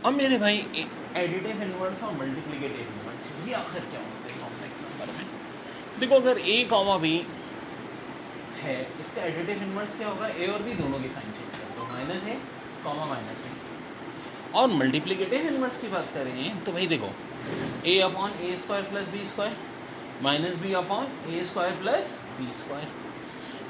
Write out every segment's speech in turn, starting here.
अब मेरे भाई एडिटिव इनवर्स और मल्टीप्लिकेटिव इनवर्स ये आखिर क्या होते हैं कॉम्प्लेक्स नंबर में? देखो, अगर ए कॉमा बी है, इसका एडिटिव इनवर्स क्या होगा? ए और बी दोनों की साइन चेंज कर दो, minus A comma minus A. और मल्टीप्लिकेटिव इनवर्स की बात करें तो भाई देखो, A upon A square plus B square minus B upon A square plus B square.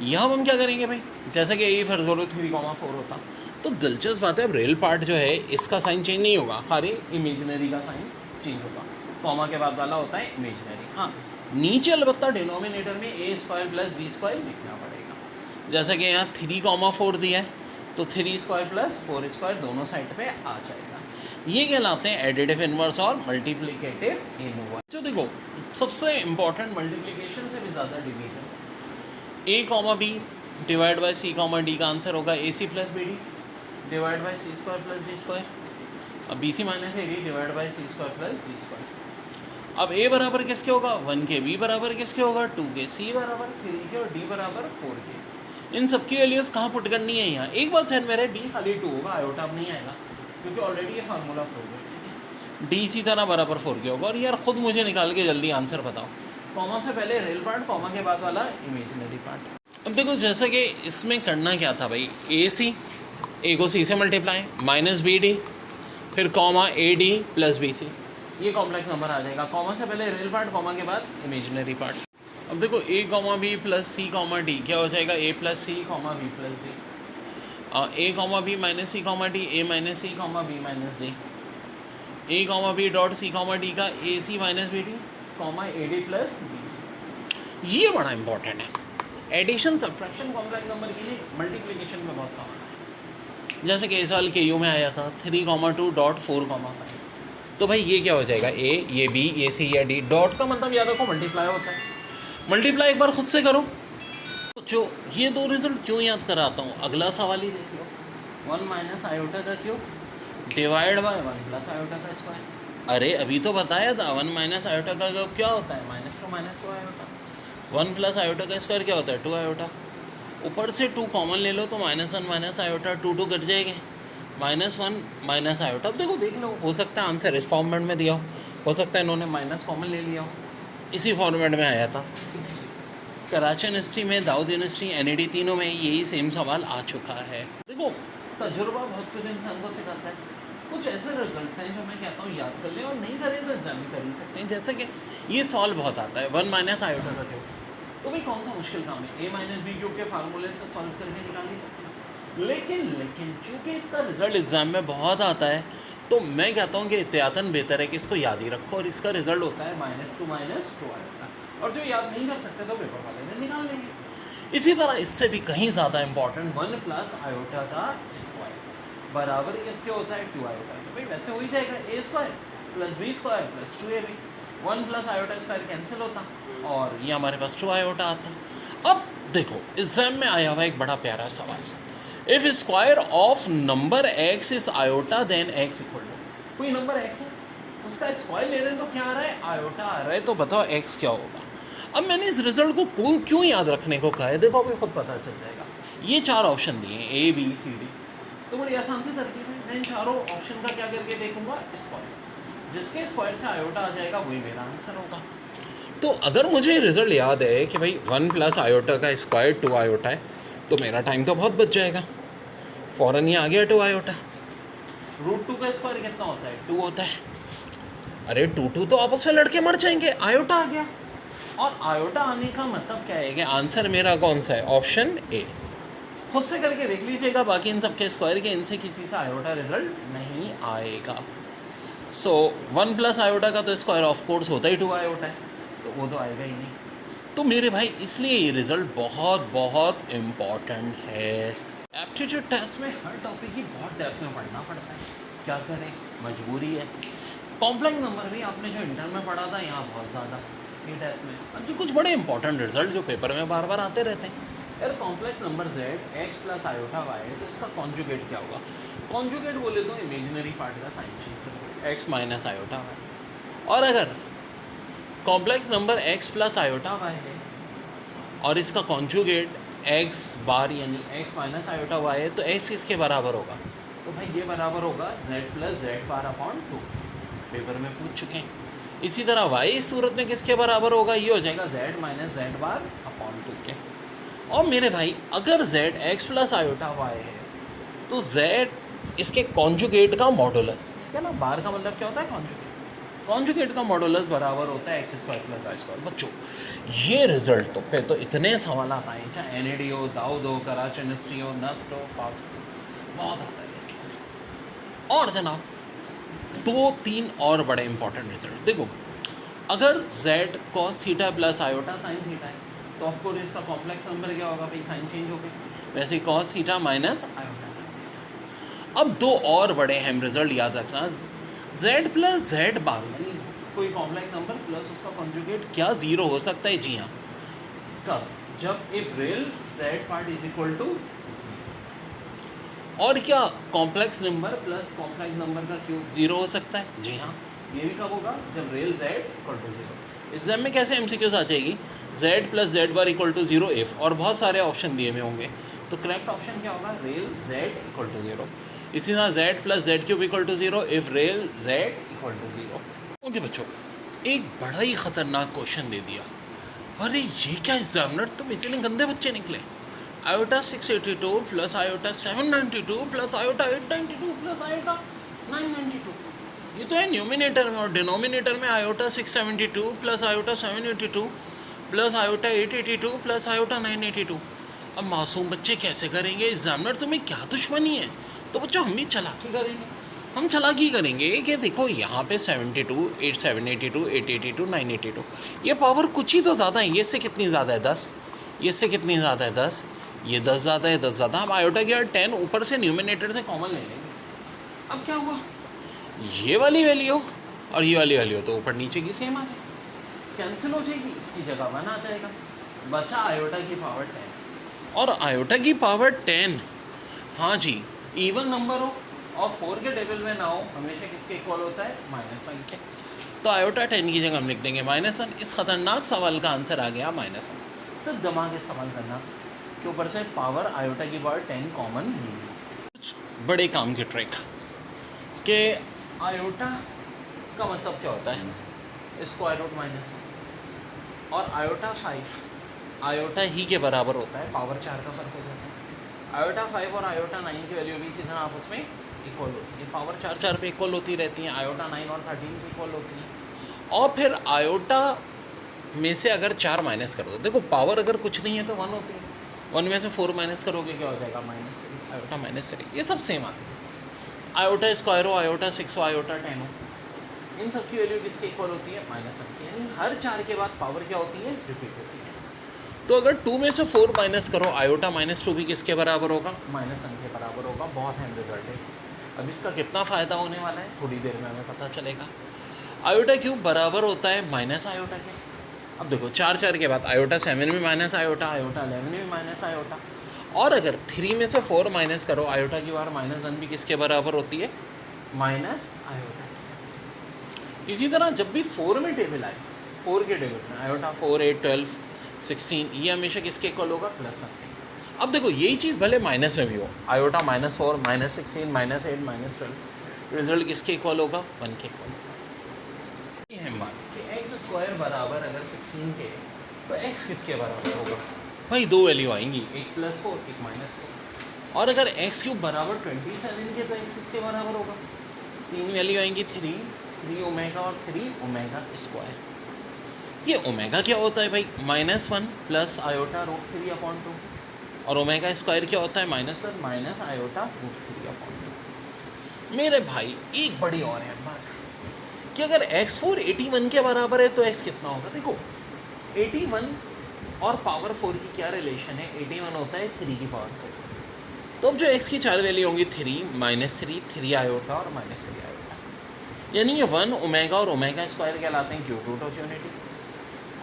यहाँ हम क्या करेंगे भाई, जैसा कि ए फर्ज करो 3,4 होता, तो दिलचस्प बात है, अब रियल पार्ट जो है इसका साइन चेंज नहीं होगा, खाली इमेजिनरी का साइन चेंज होगा। कॉमा के बाद वाला होता है इमेजिनरी। हाँ, नीचे अलबत्ता डिनोमिनेटर में ए स्क्वायर प्लस बी स्क्वायर लिखना पड़ेगा। जैसा कि यहाँ 3,4 दिया है, तो 3 स्क्वायर प्लस 4 स्क्वायर दोनों साइड पे आ जाएगा। ये कहलाते हैं एडिटिव इनवर्स और मल्टीप्लिकेटिव इनवर्स। जो देखो, सबसे इंपॉर्टेंट मल्टीप्लिकेशन से भी ज़्यादा division, A comma B divide by C comma D का आंसर होगा A C plus B D divide by C square plus D square. अब B C minus A D divide by C square plus D square. अब A बराबर किसके होगा? 1 के। B बराबर किसके होगा? 2 के। सी बराबर 3 के और डी बराबर 4 के। इन सबकी वैल्यूज़ कहाँ पुट करनी है? यहाँ एक बात सेट मेरे, बी खाली 2 होगा, आयोटा अब नहीं आएगा क्योंकि ऑलरेडी ये फार्मूला प्रूव है। डी इसी तरह बराबर 4 के होगा। और यार खुद मुझे निकाल के जल्दी आंसर बताओ, कॉमा से पहले रियल पार्ट, कॉमा के बाद वाला इमेजिनरी पार्ट। अब देखो, जैसा कि इसमें करना क्या था भाई, ए सी, ए को सी से मल्टीप्लाई, माइनस बी डी, फिर comma A D plus B C, ये कॉम्प्लेक्स नंबर आ जाएगा। कॉमा से पहले रियल पार्ट, कॉमा के बाद इमेजिनरी पार्ट। अब देखो, A comma B plus C comma D क्या हो जाएगा? A plus C comma B plus D. A comma B minus C comma D, A minus C comma B minus D. A comma B dot C comma D का A C minus B D comma A D plus B C. ये बड़ा important है। Addition subtraction complex number की नहीं, multiplication में बहुत सामान है। जैसे कि इस साल के यू में आया था 3,2 डॉट 4,5। तो भाई ये क्या हो जाएगा? ए, ये बी, ये सी, या डी। डॉट का मतलब याद रखो मल्टीप्लाई होता है। मल्टीप्लाई एक बार खुद से करो। जो ये दो रिजल्ट क्यों याद कराता हूँ, अगला सवाल ही देख लो। 1 माइनस आयोटा का cube divide by 1 plus iota का स्क्वायर। अरे अभी तो बताया था 1 माइनस आयोटा का क्यूब क्या होता है? -2 आयोटा। 1 प्लस आयोटा का स्क्वायर क्या होता है? 2 आयोटा। ऊपर से 2 कॉमन ले लो तो -1 माइनस आयोटा, 2 कट जाएंगे, -1 माइनस आयोटा। अब देखो, देख लो, हो सकता है आंसर इस फॉर्मेट में दिया हो सकता है इन्होंने माइनस कॉमन ले लिया हो, इसी फॉर्मेट में आया था। कराची यूनिवर्सिटी में, दाऊद यूनिवर्सिटी, NAD तीनों में यही सेम सवाल आ चुका है। देखो, तजुर्बा बहुत कुछ इंसान को सिखाता है। कुछ ऐसे रिजल्ट्स हैं जो मैं कहता हूँ याद कर लें, और नहीं करें तो एग्जाम में कर ही सकते हैं। जैसे कि ये सॉल्व बहुत आता है, 1 माइनस आयोटा का क्यूब, तो भाई कौन सा मुश्किल काम है? ए माइनस बी क्यूब के फार्मूले से सॉल्व करके निकाल ही सकते हैं। लेकिन चूँकि इसका रिजल्ट एग्जाम में बहुत आता है, तो मैं कहता हूँ कि एहतियातन बेहतर है कि इसको याद ही रखो। और इसका रिजल्ट होता है -2 आयोटा। और जो याद नहीं कर सकते तो पेपर वाले ने निकाल लेंगे। इसी तरह इससे भी कहीं ज़्यादा इंपॉर्टेंट 1 प्लस आयोटा का स्क्वायर बराबर किसके होता है? 2 आयोटा। तो भाई वैसे हो ही जाएगा, A square plus B square plus 2ab। 1 plus iota square cancel होता और ये हमारे पास 2 आयोटा आता। अब देखो, एग्जाम में आया हुआ एक बड़ा प्यारा सवाल, if square of number X is iota then X equal to, कोई नंबर एक्स है, उसका स्क्वायर ले रहे हैं तो क्या आ रहा है? आयोटा आ रहा है। तो बताओ एक्स क्या होगा? अब मैंने इस रिजल्ट को क्यों याद रखने को कहा है, देखो अभी खुद पता चल जाएगा। ये 4 ऑप्शन दिए हैं, A B C D, तो बड़ी आसान सी तरकीब है। मैं इन चारों ऑप्शन का क्या करके देखूंगा? स्क्वायर। जिसके स्क्वायर से आयोटा आ जाएगा वही मेरा आंसर होगा। तो अगर मुझे रिजल्ट याद है कि भाई 1 प्लस आयोटा का स्क्वायर 2 आयोटा है, तो मेरा टाइम तो बहुत बच जाएगा, फ़ौरन ये आ गया 2 आयोटा। √2 का स्क्वायर कितना होता है? 2 होता है। अरे 2 तो आपस में लड़के मर जाएंगे, आयोटा आ गया। और आयोटा आने का मतलब क्या है कि आंसर मेरा कौन सा है? Option A. खुद से करके देख लीजिएगा, बाकी इन सबके स्क्वायर के इनसे किसी से आयोटा रिजल्ट नहीं आएगा। सो 1 प्लस आयोटा का तो स्क्वायर ऑफ कोर्स होता ही 2 आयोटा है, तो वो तो आएगा ही नहीं। तो मेरे भाई इसलिए ये रिजल्ट बहुत बहुत इम्पॉर्टेंट है। एप्टीट्यूड टेस्ट में हर टॉपिक की बहुत डेप्थ में पढ़ना पड़ता है, क्या करें, मजबूरी है। कॉम्प्लेक्स नंबर भी आपने जो इंटर में पढ़ा था, यहाँ बहुत ज़्यादा ये डेप्थ में। अब जो कुछ बड़े इंपॉर्टेंट रिजल्ट जो पेपर में बार बार आते रहते हैं, यार complex number z x plus iota y है, तो इसका कॉन्जुगेट क्या होगा? कॉन्जुगेट बोले तो इमेजिनरी पार्ट का साइन चेंज करो, x माइनस आयोटा y। और अगर complex number x plus iota y है और इसका कॉन्जुगेट x बार यानी x माइनस आयोटा y है, तो x किसके बराबर होगा? तो भाई ये बराबर होगा z plus Z bar upon 2, paper में पूछ चुके हैं। इसी तरह y इस सूरत में किसके बराबर होगा, ये हो जाएगा z minus Z bar upon 2 के। और मेरे भाई अगर z x plus iota y है तो z इसके कॉन्जुगेट का मॉडुलस, ठीक है ना, बार का मतलब क्या होता है कॉन्जुगेट, कॉन्जुगेट का मॉडुलस बराबर होता है X square plus Y square. बच्चों ये रिजल्ट तो पे तो इतने सवाल आए, चाहे एनएडी हो, दाऊद हो, कराची यूनिवर्सिटी हो, नस्ट हो, फास्ट हो, बहुत आता है इसमें। और जनाब 2-3 और बड़े इंपॉर्टेंट रिजल्ट देखो, अगर z cos theta plus iota sine theta है तो ऑफकोर्स इसका कॉम्प्लेक्स नंबर क्या होगा भाई, साइन चेंज हो गई, वैसे ही cos theta minus iota sine theta. अब 2 और बड़े अहम रिजल्ट याद रखना, z प्लस जेड बार यानी कोई कॉम्प्लेक्स नंबर प्लस उसका कॉन्जुगेट क्या जीरो हो सकता है, जी हाँ, कब, जब if real z part is equal to, और क्या complex number plus complex number का क्यूब जीरो हो सकता है, जी हाँ, ये भी कब होगा, जब real z equal to zero. Exam में कैसे एमसीक्यूज आ जाएगी, z plus Z bar equal to zero if, और बहुत सारे ऑप्शन दिए हुए होंगे, तो करेक्ट ऑप्शन क्या होगा, real z equal to zero. इसी तरह z plus Z cube equal to zero if real z equal to zero. Okay बच्चों, एक बड़ा ही खतरनाक क्वेश्चन दे दिया, अरे ये क्या एग्जामिनर तुम इतने गंदे बच्चे निकले, iota 682 plus iota 792 plus iota 892 plus iota 992, ये तो है न्यूमिनेटर में, और डिनोमिनेटर में iota 672 plus iota 782 plus iota 882 plus iota 982। अब मासूम बच्चे कैसे करेंगे, एग्जामिनर तुम्हें क्या दुश्मनी है, तो बच्चों हम भी चालाकी करेंगे, हम चालाकी करेंगे कि देखो यहाँ पे 72, 782, 882, 982, ये पावर कुछ ही तो ज़्यादा है, ये इससे कितनी ज़्यादा है 10, ये इससे कितनी ज़्यादा है 10, ये 10 ज़्यादा है 10 ज़्यादा, हम आयोटा की 10 ऊपर से न्यूमिनेटर से कॉमन ले लेंगे। अब क्या हुआ, ये वाली वैल्यू और ये वाली वैल्यू तो ऊपर नीचे की सेम आ जाएगी, कैंसिल हो जाएगी, इसकी जगह 1 आ जाएगा, बचा आयोटा की पावर 10। और आयोटा की पावर 10, हाँ जी, इवन नंबर हो और 4 के टेबल में ना हो, हमेशा किसके इक्वल होता है, -1 के, तो आयोटा 10 की जगह हम लिख देंगे -1। इस खतरनाक सवाल का आंसर आ गया -1। सिर्फ दिमाग इस्तेमाल करना कि ऊपर से पावर आयोटा की पावर 10 कॉमन ले ली। बड़े काम की ट्रिक कि आयोटा का मतलब क्या होता है, स्क्वायर रूट -1, और आयोटा 5 आयोटा ही के बराबर होता है, पावर 4 का फर्क हो जाता है। आयोटा 5 और आयोटा 9 की वैल्यू भी इसी तरह आपस में इक्वल होती है, पावर 4 पे इक्वल होती रहती हैं, आयोटा 9 और 13 की इक्वल होती हैं। और फिर आयोटा में से अगर 4 माइनस कर दो, देखो पावर अगर कुछ नहीं है तो 1 होती है, 1 में से 4 माइनस करोगे क्या हो जाएगा, -3, आयोटा -3, ये सब सेम आती है। आयोटा स्क्वायर हो, आयोटा 6 हो, आयोटा 10 हो, इन सब की वैल्यू किसके इक्वल होती है, -1 की, यानी हर 4 के बाद पावर क्या होती है, रिपीट होती है। तो अगर 2 में से 4 माइनस करो, आयोटा -2 भी किसके बराबर होगा, -1 के बराबर होगा। बहुत अहम रिजल्ट है। अब इसका कितना फ़ायदा होने वाला है थोड़ी देर में हमें पता चलेगा। आयोटा क्यूब बराबर होता है माइनस आयोटा के। अब देखो 4 के बाद आयोटा 7 में माइनस आयोटा, आयोटा 11 में माइनस आयोटा, और अगर 3 में से 4 माइनस करो, आयोटा की बार -1 भी किसके बराबर होती है, माइनस आयोटा। इसी तरह जब भी 4 में टेबल आए, 4 के टेबल में आयोटा 4, 8, 12, 16, ये हमेशा किसके इक्वल होगा, +1 के। अब देखो यही चीज़ भले माइनस में भी हो, आयोटा -4, -16, -8, -12, रिजल्ट किसके इक्वल होगा, 1 के इक्वल। ये है बात कि x² बराबर अगर 16 के तो x किसके बराबर होगा, भाई 2 वैल्यू आएंगी, एक +4, एक -4। और अगर x³ बराबर 27 के तो x किसके बराबर होगा, 3 वैल्यू आएंगी, 3 ओमेगा और 3 ओमेगा स्क्वायर। ये ओमेगा क्या होता है भाई, -1 प्लस आयोटा √3/2, और ओमेगा स्क्वायर क्या होता है, -1 माइनस आयोटा √3/2। मेरे भाई एक बड़ी और है बात कि अगर x4 81 के बराबर है तो x कितना होगा। देखो 81 और पावर 4 की क्या रिलेशन है, 81 होता है 3 की पावर 4। तो अब जो x की 4 वैल्यू होंगी 3, -3, 3 आयोटा और -3 आयोटा, यानी ये 1 ओमेगा और ओमेगा स्क्वायर कहलाते हैं क्यूब रूट ऑफ यूनिटी,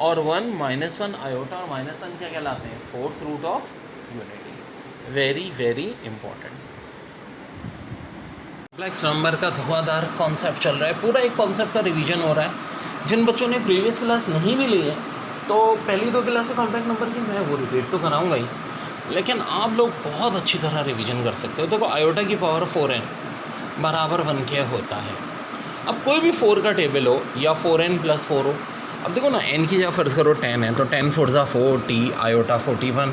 और 1 -1 आयोटा और -1 क्या कहलाते हैं, fourth root of unity. Very very important. Complex number का धुआंधार कॉन्सेप्ट चल रहा है, पूरा एक कॉन्सेप्ट का रिवीजन हो रहा है। जिन बच्चों ने प्रीवियस क्लास नहीं भी ली है तो पहली 2 क्लासें कॉम्प्लेक्स नंबर की मैं वो रिपीट तो कराऊंगा ही, लेकिन आप लोग बहुत अच्छी तरह रिवीजन कर सकते हो। देखो आयोटा की पावर 4 है, बराबर बन के होता है। अब कोई भी 4 का टेबल हो या 4n+4 हो, अब देखो ना n की जगह फ़र्ज़ करो 10 है तो 10 4 ज़ा 40 आयोटा 41,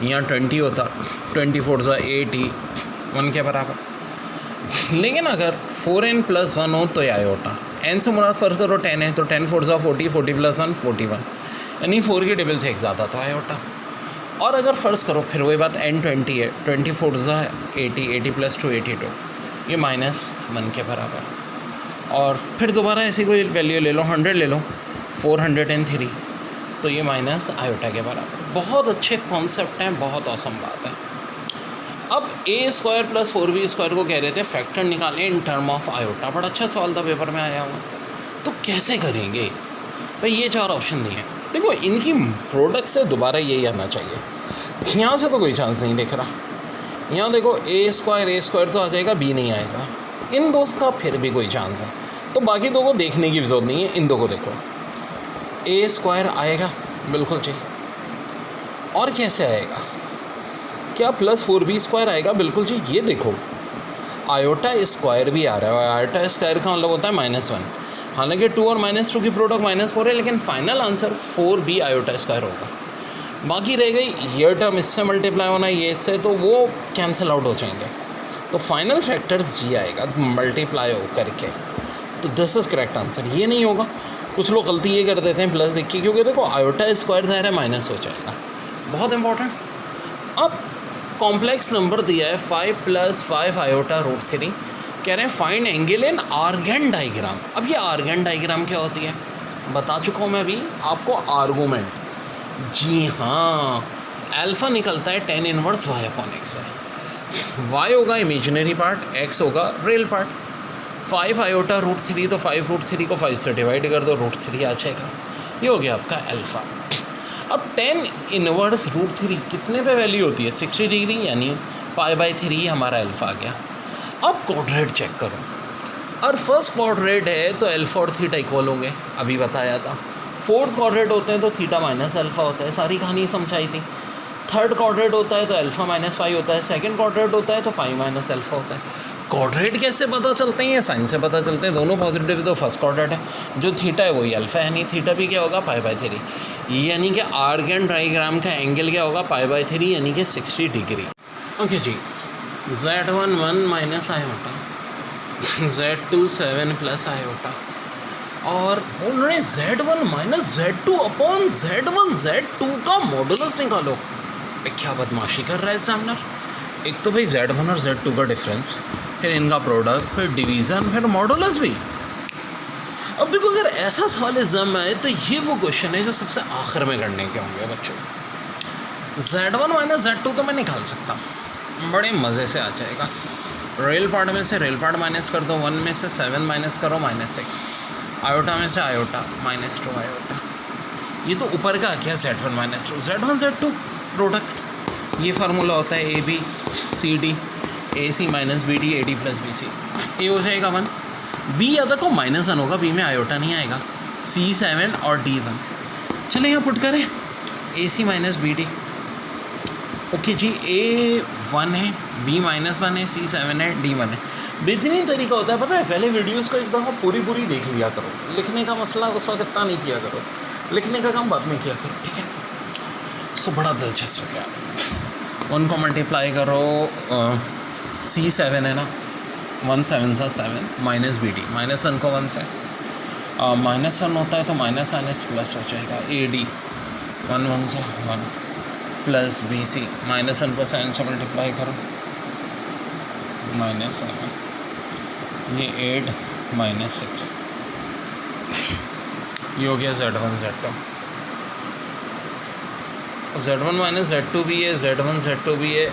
यहाँ 20 होता 20 4 ज़ा 80 1 के बराबर। लेकिन अगर 4n+1 हो तो आयोटा, n से मुराद फ़र्ज़ करो 10 है तो 10 4 ज़ा 40 40 + 1 41, यानी 4 के टेबल से एक ज़्यादा तो आयोटा। और अगर फ़र्ज़ करो फिर वही बात n 20 है 20 4 ज़ा 80 80 + 2 82, ये -1 के बराबर। और फिर दोबारा ऐसी कोई वैल्यू ले लो 100 ले लो 403, तो ये माइनस आयोटा के बराबर। बहुत अच्छे कॉन्सेप्ट हैं, बहुत औसम बात है। अब a² + 4b² को कह रहे थे फैक्टर निकालें इन टर्म ऑफ आयोटा। बड़ा अच्छा सवाल था, पेपर में आया हुआ। तो कैसे करेंगे भाई? ये 4 ऑप्शन दिए हैं। देखो इनकी प्रोडक्ट से दोबारा यही आना चाहिए। यहाँ से तो कोई चांस नहीं दिख रहा। यहाँ देखो a² तो आ जाएगा, b नहीं आएगा। इन दो का फिर भी कोई चांस है, तो बाकी दो को देखने की ज़रूरत नहीं है। इन दो को देखो, a² आएगा बिल्कुल जी। और कैसे आएगा? क्या +4b² आएगा? बिल्कुल जी। ये देखो आयोटा स्क्वायर भी आ रहा है, आयोटा स्क्वायर का मतलब होता है -1। हालांकि 2 और -2 की प्रोडक्ट -4 है, लेकिन final answer 4b iota square होगा। बाकी रह गई ये टर्म, इससे मल्टीप्लाई होना ये इससे, तो वो कैंसिल आउट हो जाएंगे। तो फाइनल फैक्टर्स जी आएगा मल्टीप्लाई हो करके। तो दिस इज़ करेक्ट आंसर। ये नहीं होगा, कुछ लोग गलती ये कर देते हैं प्लस देख के, क्योंकि देखो आयोटा स्क्वायर दायरा माइनस हो जाएगा। बहुत इंपॉर्टेंट। अब कॉम्प्लेक्स नंबर दिया है 5 + 5 आयोटा √3, कह रहे हैं find angle in Argand diagram. अब ये आर्गन डायग्राम क्या होती है बता चुका हूँ मैं अभी आपको। आर्गूमेंट, जी हाँ, अल्फ़ा निकलता है tan इनवर्स y/x है। y होगा इमेजिनरी पार्ट, x होगा रियल पार्ट। 5 आयोटा √3, तो 5 √3 को 5 से डिवाइड कर दो, √3 आ जाएगा। ये हो गया आपका अल्फ़ा। अब tan इनवर्स √3 कितने पे वैल्यू होती है? 60 डिग्री, यानी π/3 हमारा अल्फ़ा आ गया। अब क्वाड्रेट चेक करो, और फर्स्ट क्वाड्रेट है तो अल्फ़ा और थीटा इक्वल होंगे, अभी बताया था। फोर्थ क्वाड्रेट होते हैं तो थीटा माइनस अल्फ़ा होता है, सारी कहानी समझाई थी। थर्ड क्वाड्रेट होता है तो अल्फ़ा माइनस पाई होता है। सेकंड क्वाड्रेट होता है तो पाई माइनस अल्फ़ा होता है। क्वाड्रेट कैसे पता चलते हैं? ये साइन से पता चलते हैं। दोनों पॉजिटिव तो फर्स्ट क्वाड्रेट है, जो थीटा है वही अल्फ़ा है, यानी थीटा भी क्या होगा π/3, यानी कि आर्गन डायग्राम का एंगल क्या होगा π/3, यानी कि 60 डिग्री। ओके जी, Z1 1 minus iota, Z2 7 + iota, और उन्होंने Z1 - Z2 upon Z1 Z2 का मॉडुलस निकालो। क्या बदमाशी कर रहा है एग्जामिनर? एक तो भाई Z1 और Z2 का डिफरेंस, फिर इनका प्रोडक्ट, फिर डिवीज़न, फिर मॉडुलस भी। अब देखो अगर ऐसा सवाल एग्जाम में आए तो ये वो क्वेश्चन है जो सबसे आखिर में करने के होंगे बच्चों। Z1 - Z2 तो मैं निकाल सकता, बड़े मज़े से आ जाएगा। रियल पार्ट में से रियल पार्ट माइनस कर दो, 1 में से 7 माइनस करो -6, आयोटा में से आयोटा -2 आयोटा। ये तो ऊपर का क्या Z1 - 2, Z1 Z2 प्रोडक्ट। ये फार्मूला होता है AB CD, AC - BD AD + BC। ए हो जाएगा 1, B या तक को -1 होगा, B में आयोटा नहीं आएगा, C7 और D1। चले यहाँ पुट करें AC - BD। ओके जी, A1 है, B -1 है, C7 है, D1 है। बेहतरीन तरीका होता है पता है, पहले वीडियोस को एक दफ़ा पूरी देख लिया करो। लिखने का मसला उस वक्त इतना नहीं किया करो, लिखने का काम बाद में किया करो, ठीक है? सो बड़ा दिलचस्प क्या, 1 को मल्टीप्लाई करो, C7 है ना, 1 7 सा 7 -BD, -1 को 1 से -1 होता है तो -1 प्लस हो जाएगा, AD 1 1 से 1 प्लस BC, -1 को 7 से मल्टीप्लाई करो, -7, ये 8 -6, ये हो गया Z1 Z2। Z1 - Z2 भी है, Z1 Z2 भी है,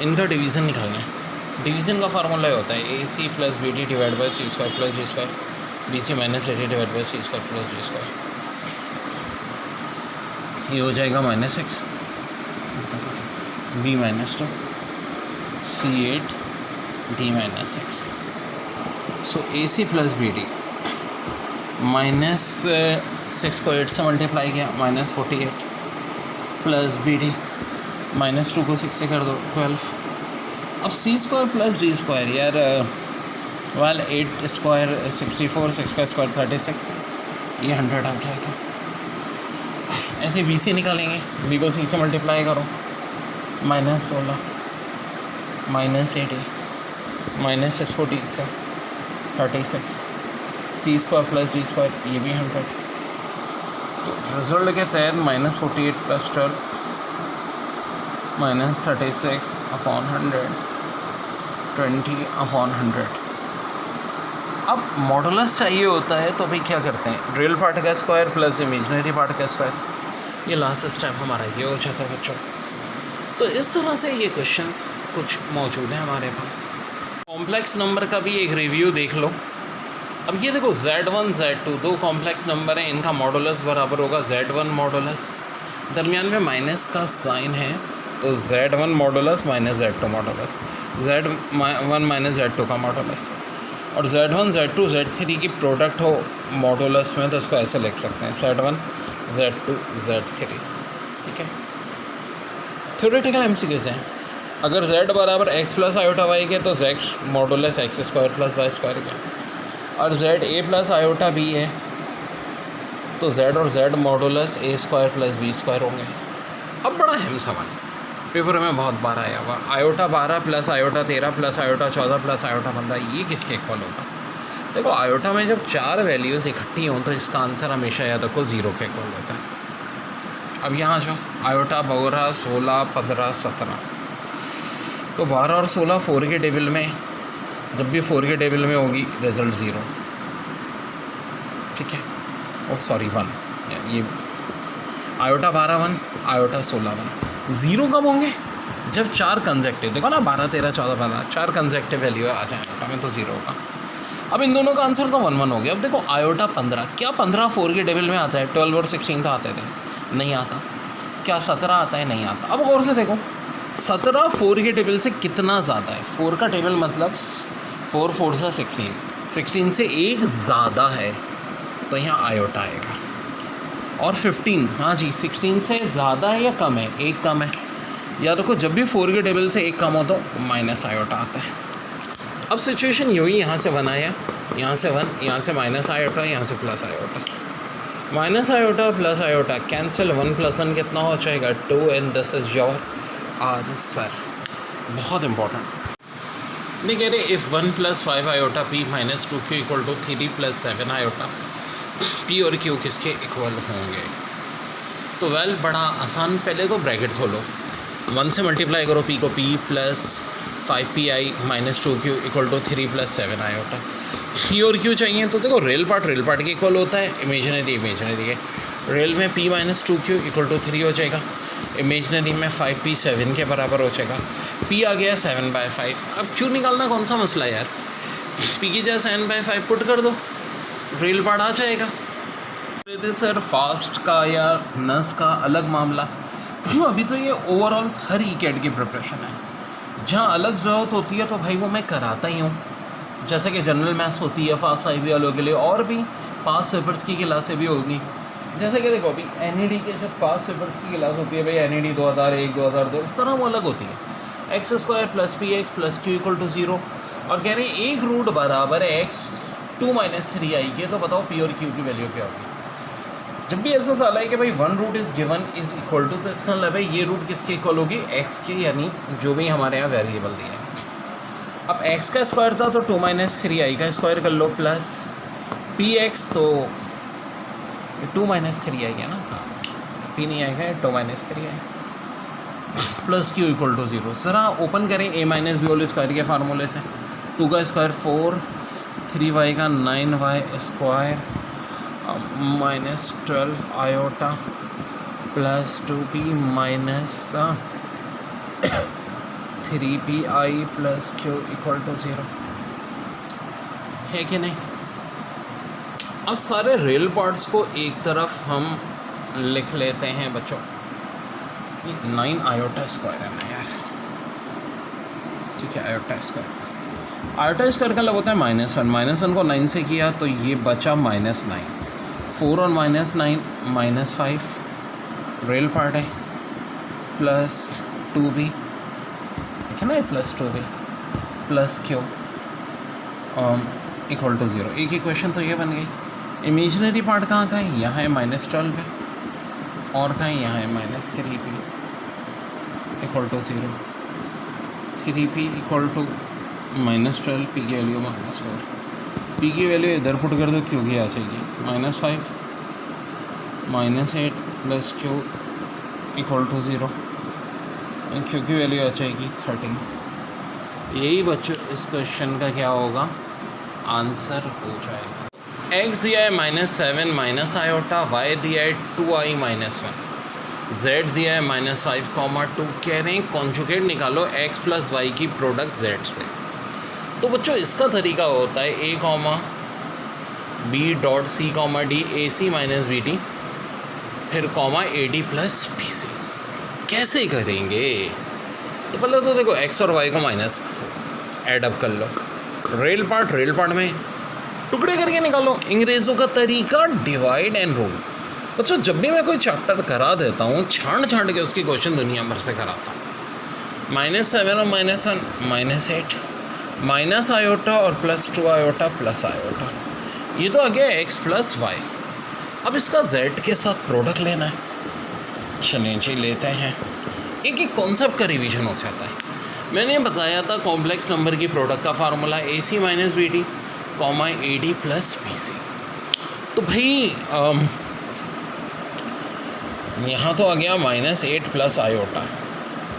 इनका डिवीज़न निकालना है। डिवीज़न का फार्मूला होता है AC + BD / C² + D², BC - AD / C² + D²। ये हो जाएगा -6, B -2, C8, D -6। सो AC + BD, -6 को 8 से मल्टीप्लाई किया, -48, प्लस BD, -2 को 6 से कर दो 12। अब C² + D², यार वेल 8 स्क्वायर 64, 6 का स्क्वायर 36, ये 100 आ जाएगा। ऐसे बी से निकालेंगे, बी को सी से मल्टीप्लाई करो, -16 -80 -640 से 36, सी स्क्वायर प्लस डी स्क्वायर, ये भी 100। तो रिजल्ट के तहत -48 + 12 -36 अपॉन 100 20/100। अब मॉडुलस चाहिए होता है तो भाई क्या करते हैं, रियल पार्ट का स्क्वायर प्लस इमेजिनरी पार्ट का स्क्वायर, ये लास्ट स्टेप हमारा ये हो जाता है बच्चों। तो इस तरह से ये क्वेश्चंस कुछ मौजूद हैं हमारे पास। कॉम्प्लेक्स नंबर का भी एक रिव्यू देख लो। अब ये देखो Z1 Z2 दो कॉम्प्लेक्स नंबर हैं, इनका मॉडुलस बराबर होगा Z1 मॉडुलस, दरमियान में माइनस का साइन है तो Z1 modulus -Z2 modulus, Z1 - Z2 का मॉडुलस, और Z1 Z2 Z3 की प्रोडक्ट हो मॉडुलस में तो इसको ऐसे लिख सकते हैं Z1 Z2 Z3। ठीक है, थ्योरेटिकल एमसीक्यूज हैं। अगर Z बराबर x + i के तो Z मॉडुलस x² + y² के, और Z a + i b है तो Z और Z मॉडुलस a² + b² होंगे। अब बड़ा अहम सवाल पेपर में बहुत बार आया हुआ, i 12 + i 13 + i 14 + i 15 ये किसके इक्वल होगा। देखो i में जब 4 वैल्यूज़ इकट्ठी हों तो इसका आंसर हमेशा याद रखो 0 के इक्वल होता है। अब यहाँ जो i 12 16 15 17, तो 12 और 16 4 के टेबल में, जब भी 4 के टेबल में होगी रिजल्ट 0। ठीक है, और सॉरी 1, ये i 12 1 i 16 1। 0 कब होंगे, जब 4 कंसेक्टिव, देखो ना 12 13 14 15 4 कंसेक्टिव वैल्यू आ जाए i में तो 0 होगा। अब इन दोनों का आंसर तो 1 1 हो गया। अब देखो i 15, क्या 15 4 के टेबल में आता है, 12 और 16 तो आते थे, नहीं आता। क्या 17 आता है, नहीं आता। अब गौर से देखो 17 4 के टेबल से कितना ज़्यादा है, 4 का टेबल मतलब 4 4 से 16, 16 से एक ज़्यादा है तो यहाँ i आएगा। और 15, हाँ जी 16 से ज़्यादा है या कम है, एक कम है। याद रखो जब भी 4 के टेबल से एक कम हो तो -i आता है। अब सिचुएशन यूँ ही, यहाँ से 1 आया, यहाँ से 1, यहाँ से -i, यहाँ से +i। -i + i कैंसिल, 1 + 1 कितना हो जाएगा 2, and this is your answer. बहुत इंपॉर्टेंट। नहीं कह रहे if 1 + 5i p - 2q = 3 + 7i p और q किसके इक्वल होंगे। तो वेल बड़ा आसान, पहले तो ब्रैकेट खोलो, 1 से मल्टीप्लाई करो p को, p + 5pi - 2q = 3 + 7i। p और q चाहिए तो देखो रियल पार्ट के इक्वल होता है, इमेजिनरी के। रियल में p - 2q = 3 हो जाएगा, इमेजिनरी में 5p 7 के बराबर हो जाएगा। p आ गया 7/5। अब q निकालना कौन सा मसला है यार, p की जगह 7/5 पुट कर दो, रियल पार्ट आ जाएगा। सर फास्ट का या नस का अलग मामला, क्यों अभी तो ये ओवरऑल हर ई-कैट की प्रिपरेशन है। जहाँ अलग ज़रूरत होती है तो भाई वो मैं कराता ही हूँ, जैसे कि जनरल मैथ्स होती है फास्ट IB वालों के लिए, और भी पास पेपर्स की क्लासें भी होगी। जैसे कि देखो अभी NED के जब पास पेपर्स की क्लास होती है भाई, NED 2001 2002 इस तरह वो अलग होती है, x² + px + q = 0, और कह रहे हैं एक रूट बराबर है x 2 - 3i के, तो बताओ p और q की वैल्यू क्या होगी। जब भी ऐसा सवाल है कि भाई 1 root is given is equal to, तो इसका मतलब है ये रूट किसके इक्वल होगी, x के, यानी जो भी हमारे यहाँ वेरिएबल दिया है। अब x का स्क्वायर था तो 2 - 3i का स्क्वायर कर लो, प्लस px तो 2 - 3i है ना, हाँ p नहीं आएगा, 2 - 3i प्लस q = 0। ज़रा ओपन करें a - b होल स्क्वायर के फार्मूले से, 2 का स्क्वायर 4, 3y का 9y² -12i plus 2p - 3pi plus q = 0 है कि नहीं। अब सारे रियल पार्ट्स को एक तरफ हम लिख लेते हैं बच्चों, 9i² है ना यार, ठीक है, i² का मतलब होता है -1 को 9 से किया तो ये बचा -9, 4 और -9 -5 रियल पार्ट है, प्लस 2b, ठीक है ना, plus 2b plus q equal to 0। एक इक्वेशन तो ये बन गई। इमेजिनरी पार्ट कहाँ का है? यहाँ है -12 है, और कहाँ है? यहाँ है -3p equal to 0। 3p equal to -12, p की वैल्यू -4। p की वैल्यू इधर पुट कर दो, q की आ जाएगी -5 -8 plus q equal to 0। q की वैल्यू आ जाएगी 13। यही बच्चों इस क्वेश्चन का क्या होगा? आंसर हो जाएगा। x दिया है -7 माइनस आयोटा, y दिया है 2i -1, z दिया है -5, 2। कह रहे हैं कॉन्जुगेट निकालो x प्लस वाई की प्रोडक्ट z से। तो बच्चों इसका तरीका होता है a, b dot c, d ac minus B D, फिर comma A D plus B C. कैसे करेंगे? तो पहले तो देखो x और y को माइनस एडअप कर लो, रेल पार्ट में टुकड़े करके निकालो। अंग्रेज़ों का तरीका डिवाइड एंड रूल। बच्चों जब भी मैं कोई चैप्टर करा देता हूँ, छांट के उसकी क्वेश्चन दुनिया भर से कराता हूँ। -7 और -1 -8, माइनस आयोटा और +2 आयोटा प्लस आयोटा, ये तो आ गया x प्लस वाई। अब इसका z के साथ प्रोडक्ट लेना है। चलिए जी लेते हैं। एक कॉन्सेप्ट का रिवीजन हो जाता है। मैंने बताया था कॉम्प्लेक्स नंबर की प्रोडक्ट का formula AC minus B D, comma A D plus B C. तो भाई यहाँ तो आ गया -8 प्लस आयोटा,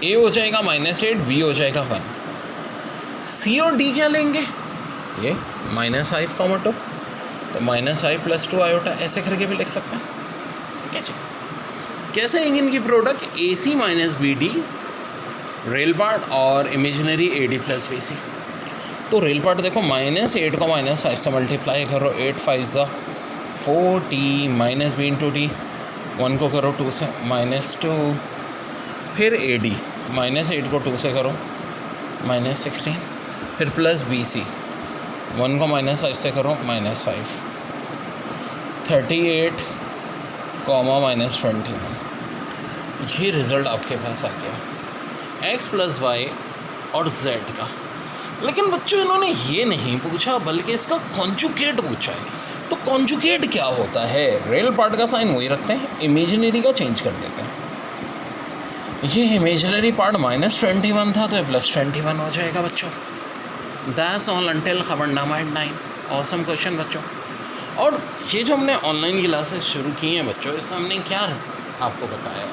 ए हो जाएगा -8, बी हो जाएगा 1, सी और डी क्या लेंगे? ये -5, 2, तो -5 प्लस 2 आयोटा, ऐसे करके भी लिख सकते हैं। कैसे कैसे इनकी product AC minus B D, real part और imaginary A D plus B C. तो रेल पार्ट देखो -8 को -5 से मल्टीप्लाई करो, 8 5 40 माइनस बी इंटू डी, 1 को करो 2 से -2, फिर ए डी -8 को 2 से करो -16, फिर प्लस बी सी 1 को -5 से करो -5, 38 -21। ये रिज़ल्ट आपके पास आ गया x प्लस वाई और z का। लेकिन बच्चों इन्होंने ये नहीं पूछा, बल्कि इसका कॉन्जुगेट पूछा है। तो कॉन्जुगेट क्या होता है? रेल पार्ट का साइन वही रखते हैं, इमेजिनरी का चेंज कर देते हैं। ये इमेजिनरी पार्ट -21 था तो ये +21 हो जाएगा बच्चों। दैट्स ऑल अंटिल खबर नंबर 9। ऑसम क्वेश्चन बच्चों। और ये जो हमने ऑनलाइन क्लासेस शुरू की हैं बच्चों, इसमें हमने क्या आपको बताया,